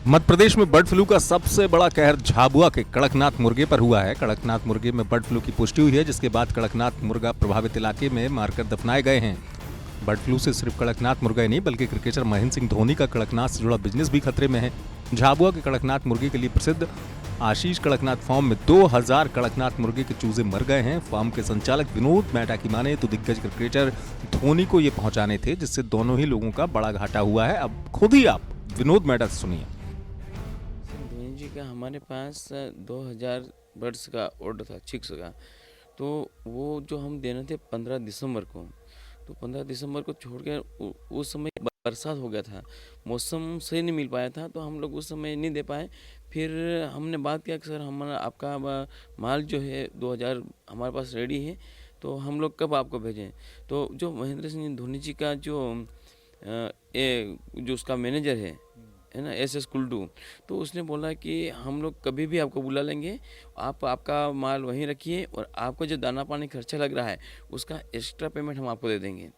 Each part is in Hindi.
मध्य प्रदेश में बर्ड फ्लू का सबसे बड़ा कहर झाबुआ के कड़कनाथ मुर्गे पर हुआ है। कड़कनाथ मुर्गे में बर्ड फ्लू की पुष्टि हुई है, जिसके बाद कड़कनाथ मुर्गा प्रभावित इलाके में मारकर दफनाए गए हैं। बर्ड फ्लू से सिर्फ कड़कनाथ मुर्गा ही नहीं बल्कि क्रिकेटर महेंद्र सिंह धोनी का कड़कनाथ से जुड़ा बिजनेस भी खतरे में है। झाबुआ के कड़कनाथ मुर्गे के लिए प्रसिद्ध आशीष कड़कनाथ फार्म में 2000 कड़कनाथ मुर्गे के चूजे मर गए हैं। फार्म के संचालक विनोद मेहता की माने तो दिग्गज क्रिकेटर धोनी को ये पहुंचाने थे, जिससे दोनों ही लोगों का बड़ा घाटा हुआ है। अब खुद ही आप विनोद मेहता से सुनिए। धोनी जी का हमारे पास 2000 बर्ड्स का ऑर्डर था, चिक्स का। तो वो जो हम देने थे 15 दिसंबर को, तो 15 दिसंबर को छोड़ के उस समय बरसात हो गया था, मौसम सही नहीं मिल पाया था, तो हम लोग उस समय नहीं दे पाए। फिर हमने बात किया कि सर हमारा आपका माल जो है 2000 हमारे पास रेडी है, तो हम लोग कब आपको भेजें। तो जो महेंद्र सिंह धोनी जी का जो उसका मैनेजर है ना, SS कुल्डू, तो उसने बोला कि हम लोग कभी भी आपको बुला लेंगे, आप आपका माल वहीं रखिए और आपको जो दाना पानी खर्चा लग रहा है उसका एक्स्ट्रा पेमेंट हम आपको दे देंगे।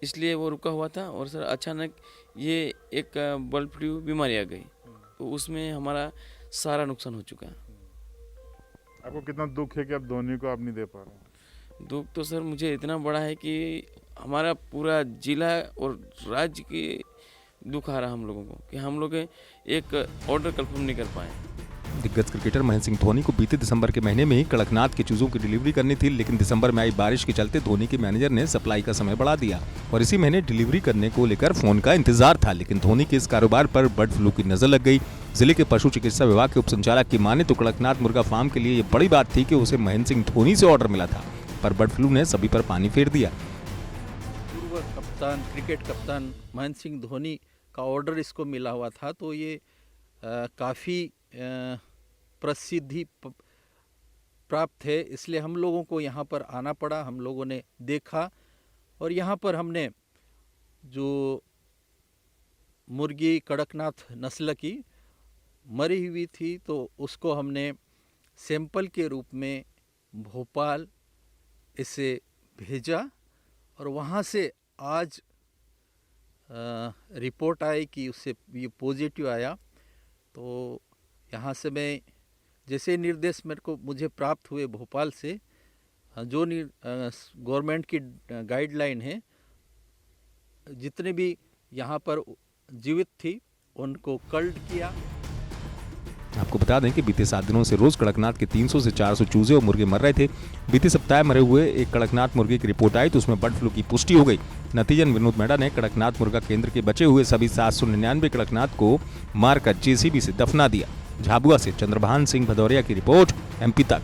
इसलिए वो रुका हुआ था। और सर अचानक ये एक बर्ड फ्लू बीमारी आ गई, तो उसमें हमारा सारा नुकसान हो चुका। आपको कितना दुख है कि आप धोनी को आप नहीं दे पा रहे हैं? दुख तो सर मुझे इतना बड़ा है कि हमारा पूरा जिला और राज्य की दुख आ रहा हम लोगों को कि हम लोग एक ऑर्डर कंफर्म नहीं कर पाए। दिग्गज क्रिकेटर महेंद्र सिंह धोनी को बीते दिसंबर के महीने में ही कड़कनाथ के चूजों की डिलीवरी करनी थी, लेकिन दिसंबर में आई बारिश के चलते धोनी के मैनेजर ने सप्लाई का समय बढ़ा दिया और इसी महीने डिलीवरी करने को लेकर फोन का इंतजार था। लेकिन धोनी के इस कारोबार पर बर्ड फ्लू की नजर लग गई। जिले के पशु चिकित्सा विभाग के उप संचालक की माने तो कड़कनाथ मुर्गा फार्म के लिए ये बड़ी बात थी कि उसे महेंद्र सिंह धोनी से ऑर्डर मिला था, पर बर्ड फ्लू ने सभी पर पानी फेर दिया। पूर्व कप्तान, क्रिकेट कप्तान महेंद्र सिंह धोनी का ऑर्डर इसको मिला हुआ था, तो ये काफ़ी प्रसिद्धि प्राप्त है, इसलिए हम लोगों को यहाँ पर आना पड़ा। हम लोगों ने देखा और यहाँ पर हमने जो मुर्गी कड़कनाथ नस्ल की मरी हुई थी, तो उसको हमने सैंपल के रूप में भोपाल इसे भेजा और वहाँ से आज रिपोर्ट आई कि उससे ये पॉजिटिव आया। तो यहाँ से मैं जैसे निर्देश मुझे प्राप्त हुए भोपाल से, जो गवर्नमेंट की गाइडलाइन है, जितने भी यहाँ पर जीवित थी उनको कल्ड किया। आपको बता दें कि बीते 7 दिनों से रोज कड़कनाथ के 300 से 400 चूजे और मुर्गे मर रहे थे। बीते सप्ताह मरे हुए एक कड़कनाथ मुर्गे की रिपोर्ट आई तो उसमें बर्ड फ्लू की पुष्टि हो गई। नतीजन विनोद मेहता ने कड़कनाथ मुर्गा केंद्र के बचे हुए सभी 799 कड़कनाथ को मारकर JCB से दफना दिया। झाबुआ से चंद्रभान सिंह भदौरिया की रिपोर्ट, MP तक।